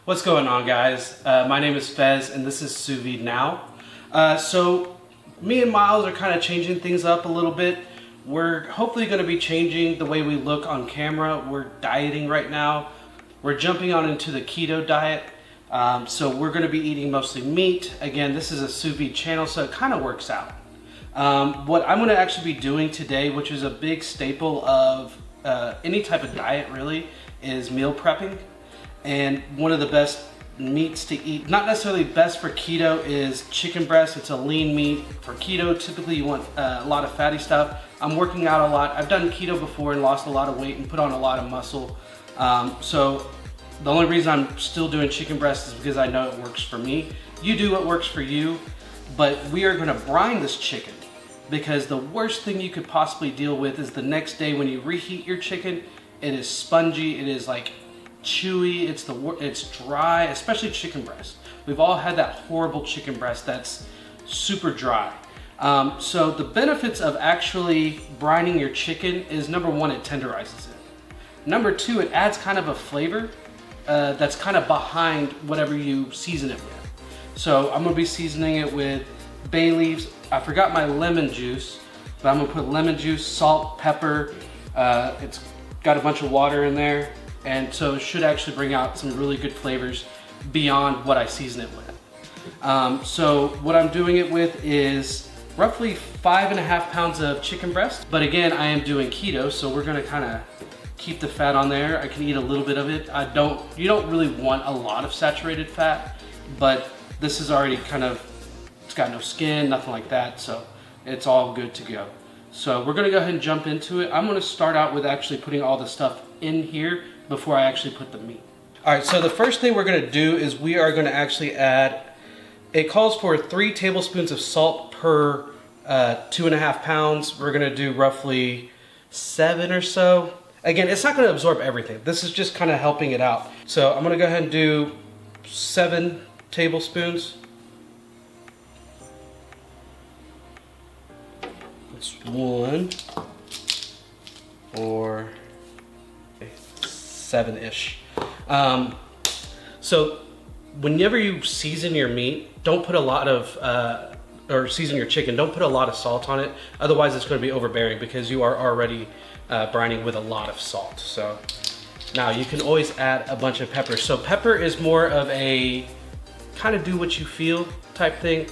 What's going on, guys? My name is Fez and this is Sous Vide Now. So me and Miles are kind of changing things up a little bit. We're hopefully going to be changing the way we look on camera. We're dieting right now. We're jumping on into the keto diet. So we're going to be eating mostly meat. Again, this is a Sous Vide channel, so it kind of works out. What I'm going to actually be doing today, which is a big staple of any type of diet really, is meal prepping. And one of the best meats to eat, not necessarily best for keto, is chicken breast. It's a lean meat. For keto, typically you want a lot of fatty stuff. I'm working out a lot. I've done keto before and lost a lot of weight and put on a lot of muscle. So the only reason I'm still doing chicken breast is because I know it works for me. You do what works for you, but we are gonna brine this chicken, because the worst thing you could possibly deal with is the next day when you reheat your chicken, it is spongy, it is like chewy, it's dry, especially chicken breast. We've all had that horrible chicken breast that's super dry. So the benefits of actually brining your chicken is, number one, it tenderizes it. Number two, it adds kind of a flavor that's kind of behind whatever you season it with. So I'm gonna be seasoning it with bay leaves. I forgot my lemon juice, but I'm gonna put lemon juice, salt, pepper. It's got a bunch of water in there. And so it should actually bring out some really good flavors beyond what I season it with. So what I'm doing it with is roughly 5.5 pounds of chicken breast. But again, I am doing keto, so we're gonna kind of keep the fat on there. I can eat a little bit of it. You don't really want a lot of saturated fat, but this is already kind of, it's got no skin, nothing like that, so it's all good to go. So we're gonna go ahead and jump into it. I'm gonna start out with actually putting all the stuff in here before I actually put the meat. All right, so the first thing we're gonna do is we are gonna actually add, it calls for 3 tablespoons of salt per 2.5 pounds. We're gonna do roughly 7 or so. Again, it's not gonna absorb everything. This is just kind of helping it out. So I'm gonna go ahead and do 7 tablespoons. It's 1 or 7-ish. So whenever you season your meat, don't put a lot of, or season your chicken, don't put a lot of salt on it. Otherwise it's gonna be overbearing because you are already brining with a lot of salt. So now you can always add a bunch of pepper. So pepper is more of a kind of do what you feel type thing.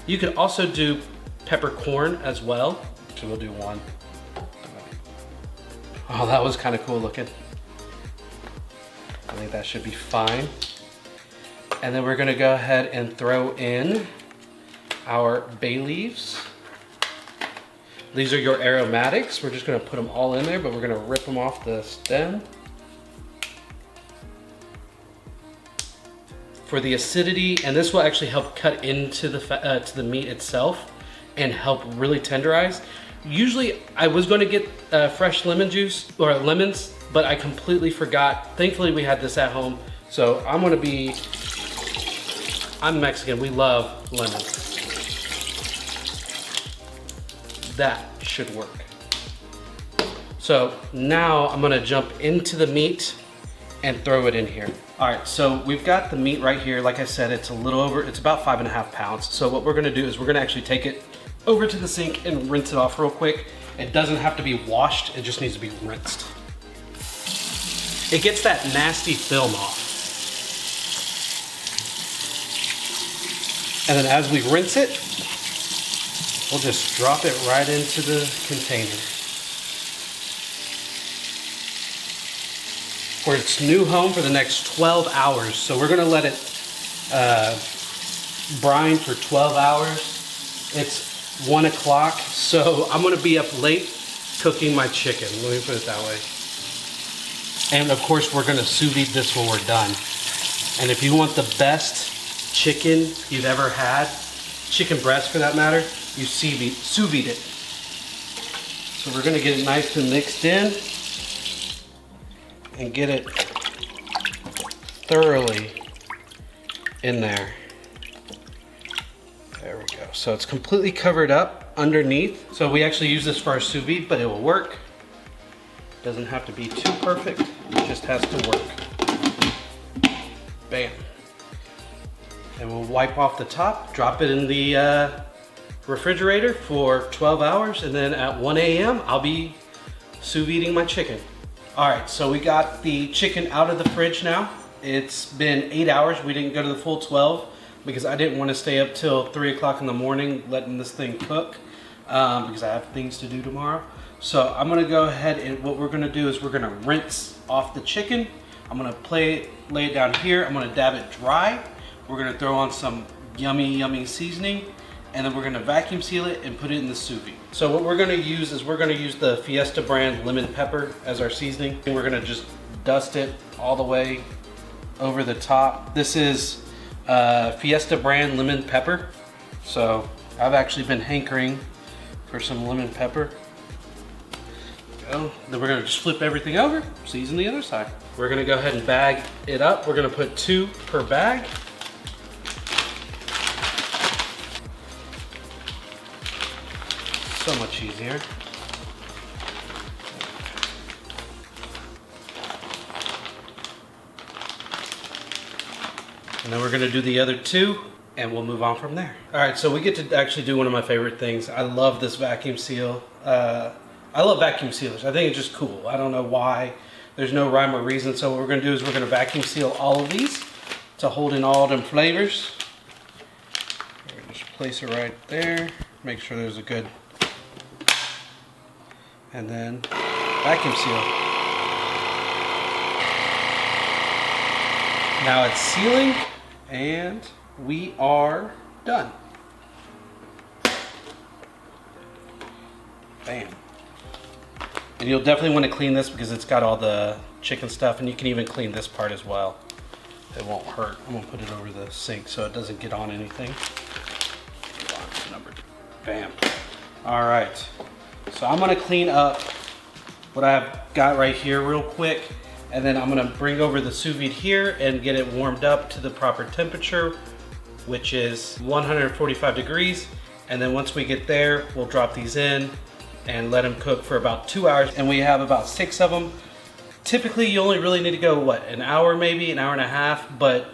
You can also do peppercorn as well. So we'll do 1. Oh, that was kind of cool looking. I think that should be fine. And then we're gonna go ahead and throw in our bay leaves. These are your aromatics. We're just gonna put them all in there, but we're gonna rip them off the stem. For the acidity, and this will actually help cut into to the meat itself and help really tenderize. Usually I was gonna get fresh lemon juice or lemons, but I completely forgot. Thankfully we had this at home. So I'm Mexican, we love lemon. That should work. So now I'm gonna jump into the meat and throw it in here. All right, so we've got the meat right here. Like I said, it's about 5.5 pounds. So what we're gonna do is we're gonna actually take it over to the sink and rinse it off real quick. It doesn't have to be washed, it just needs to be rinsed. It gets that nasty film off. And then as we rinse it, we'll just drop it right into the container. For its new home for the next 12 hours. So we're gonna let it brine for 12 hours. It's 1 o'clock, so I'm gonna be up late cooking my chicken. Let me put it that way. And of course, we're gonna sous vide this when we're done. And if you want the best chicken you've ever had, chicken breast for that matter, you sous vide it. So we're gonna get it nice and mixed in and get it thoroughly in there. There we go. So it's completely covered up underneath. So we actually use this for our sous vide, but it will work. Doesn't have to be too perfect, it just has to work. Bam. And we'll wipe off the top, drop it in the refrigerator for 12 hours, and then at 1 a.m. I'll be sous videing my chicken. All right, so we got the chicken out of the fridge now. It's been 8 hours. We didn't go to the full 12 because I didn't want to stay up till 3 o'clock in the morning letting this thing cook because I have things to do tomorrow. So I'm gonna go ahead and what we're gonna do is we're gonna rinse off the chicken. I'm gonna lay it down here. I'm gonna dab it dry. We're gonna throw on some yummy seasoning, and then we're gonna vacuum seal it and put it in the sous vide. So what we're gonna use is we're gonna use the Fiesta brand lemon pepper as our seasoning. And we're gonna just dust it all the way over the top. This is Fiesta brand lemon pepper. So I've actually been hankering for some lemon pepper. Then we're gonna just flip everything over, season the other side. We're gonna go ahead and bag it up. We're gonna put 2 per bag. So much easier. And then we're gonna do the other 2 and we'll move on from there. All right, so we get to actually do one of my favorite things. I love this vacuum seal. I love vacuum sealers. I think it's just cool. I don't know why. There's no rhyme or reason. So what we're gonna do is we're gonna vacuum seal all of these to hold in all them flavors. We're gonna just place it right there. Make sure there's a good, and then vacuum seal. Now it's sealing and we are done. Bam. And you'll definitely want to clean this because it's got all the chicken stuff, and you can even clean this part as well. It won't hurt. I'm gonna put it over the sink so it doesn't get on anything. Bam. All right. So I'm gonna clean up what I've got right here real quick, and then I'm gonna bring over the sous vide here and get it warmed up to the proper temperature, which is 145 degrees. And then once we get there, we'll drop these in and let them cook for about 2 hours. And we have about 6 of them. Typically, you only really need to go, what, an hour maybe, an hour and a half, but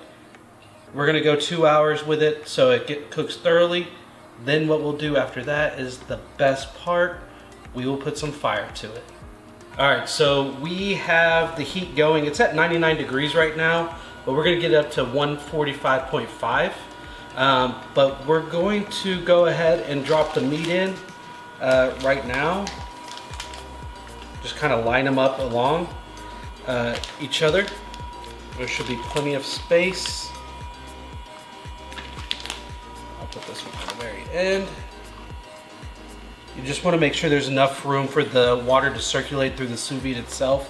we're gonna go 2 hours with it so it cooks thoroughly. Then what we'll do after that is the best part. We will put some fire to it. All right, so we have the heat going. It's at 99 degrees right now, but we're gonna get it up to 145.5. But we're going to go ahead and drop the meat in right now. Just kind of line them up along each other. There should be plenty of space. I'll put this one at the very end. You just want to make sure there's enough room for the water to circulate through the sous vide itself.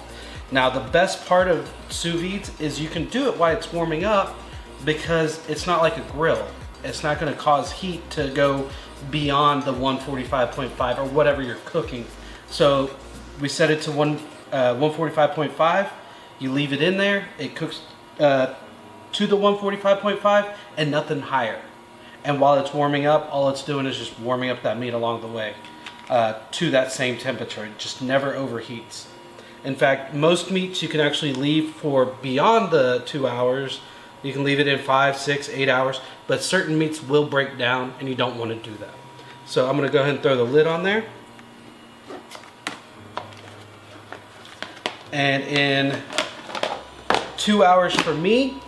Now the best part of sous vides is you can do it while it's warming up because it's not like a grill. It's not going to cause heat to go beyond the 145.5 or whatever you're cooking. So we set it to 145.5. You leave it in there. It cooks to the 145.5 and nothing higher. And while it's warming up, all it's doing is just warming up that meat along the way to that same temperature. It just never overheats. In fact, most meats you can actually leave for beyond the 2 hours. You can leave it in 5, 6, 8 hours, but certain meats will break down and you don't want to do that. So I'm gonna go ahead and throw the lid on there. And in 2 hours for me,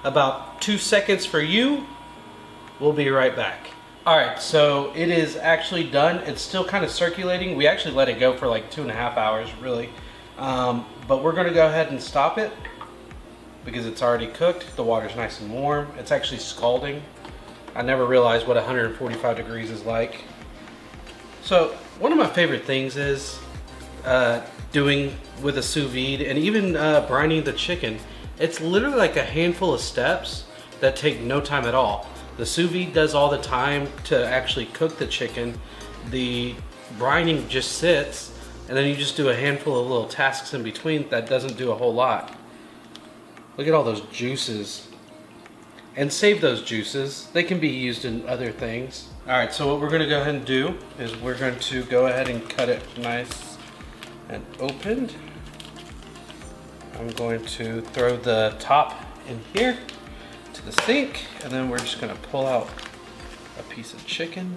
about 2 seconds for you, we'll be right back. All right, so it is actually done. It's still kind of circulating. We actually let it go for like 2.5 hours, really. But we're gonna go ahead and stop it because it's already cooked. The water's nice and warm. It's actually scalding. I never realized what 145 degrees is like. So one of my favorite things is doing with a sous vide and even brining the chicken. It's literally like a handful of steps that take no time at all. The sous vide does all the time to actually cook the chicken. The brining just sits, and then you just do a handful of little tasks in between that doesn't do a whole lot. Look at all those juices. And save those juices. They can be used in other things. All right, so what we're gonna go ahead and do is we're going to go ahead and cut it nice and opened. I'm going to throw the top in here. the sink, and then we're just gonna pull out a piece of chicken.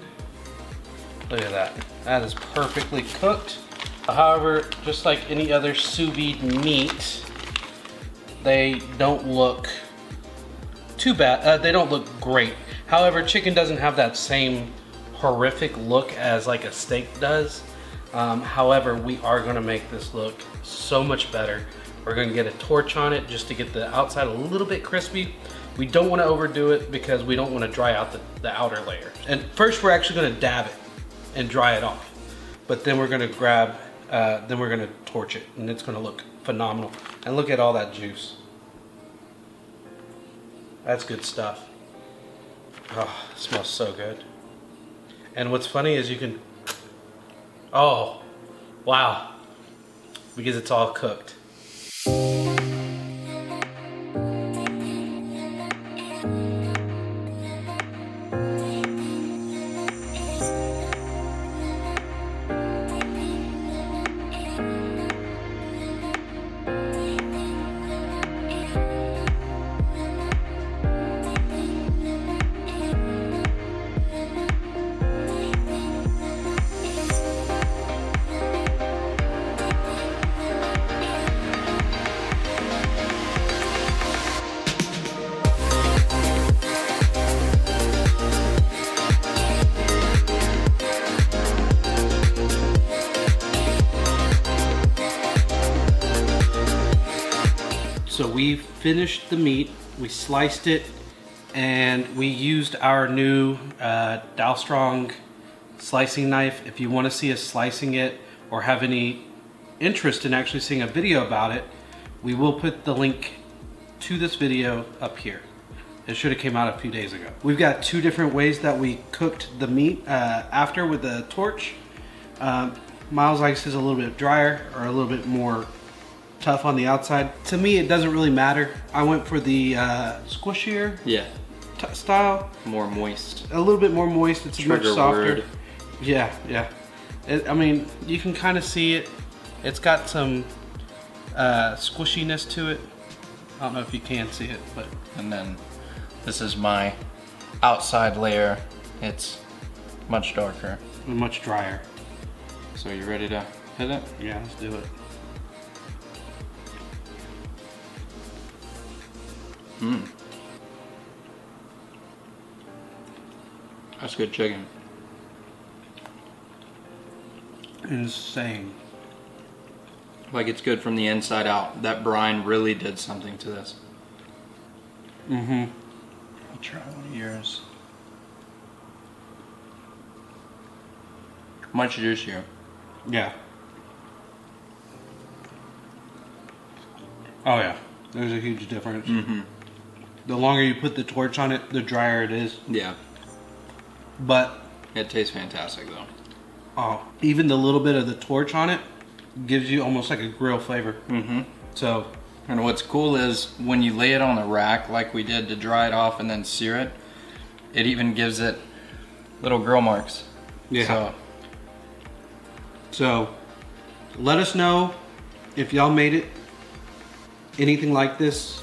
Look at that. That is perfectly cooked. However, just like any other sous vide meat, they don't look too bad. They don't look great. However, chicken doesn't have that same horrific look as like a steak does. However, we are gonna make this look so much better. We're gonna get a torch on it just to get the outside a little bit crispy. We don't wanna overdo it because we don't wanna dry out the outer layer. And first we're actually gonna dab it and dry it off. But then we're gonna then we're gonna torch it, and it's gonna look phenomenal. And look at all that juice. That's good stuff. Oh, it smells so good. And what's funny is you can, oh, wow, because it's all cooked. So we finished the meat, we sliced it, and we used our new Dalstrong slicing knife. If you want to see us slicing it or have any interest in actually seeing a video about it, we will put the link to this video up here. It should have came out a few days ago. We've got two different ways that we cooked the meat after with the torch. Miles likes his a little bit drier or a little bit more tough on the outside. To me, it doesn't really matter. I went for the squishier style. More moist. A little bit more moist. It's much softer. Word. Yeah, yeah. I mean, you can kind of see it. It's got some squishiness to it. I don't know if you can see it, but. And then this is my outside layer. It's much darker. Much drier. So you ready to hit it? Yeah, let's do it. That's good chicken. Insane. Like, it's good from the inside out. That brine really did something to this. Mm-hmm. I'll try one of yours. Much juicier. Yeah. Oh yeah, there's a huge difference. Mm-hmm. The longer you put the torch on it, the drier it is. Yeah. But it tastes fantastic though. Oh, even the little bit of the torch on it gives you almost like a grill flavor. Mm-hmm. So. And what's cool is when you lay it on the rack like we did to dry it off and then sear it, it even gives it little grill marks. Yeah. So let us know if y'all made it anything like this.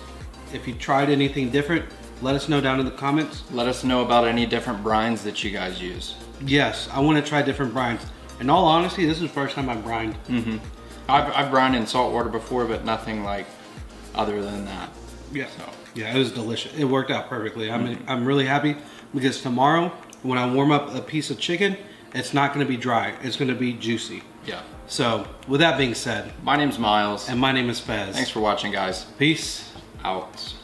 If you tried anything different, let us know down in the comments. Let us know about any different brines that you guys use. Yes, I want to try different brines. In all honesty, this is the first time I've brined. Mm-hmm. I've brined in salt water before, but nothing like other than that. Yeah. So. Yeah, it was delicious. It worked out perfectly. I'm really happy because tomorrow when I warm up a piece of chicken, it's not going to be dry. It's going to be juicy. Yeah. So with that being said, my name's Miles. And my name is Fez. Thanks for watching, guys. Peace out.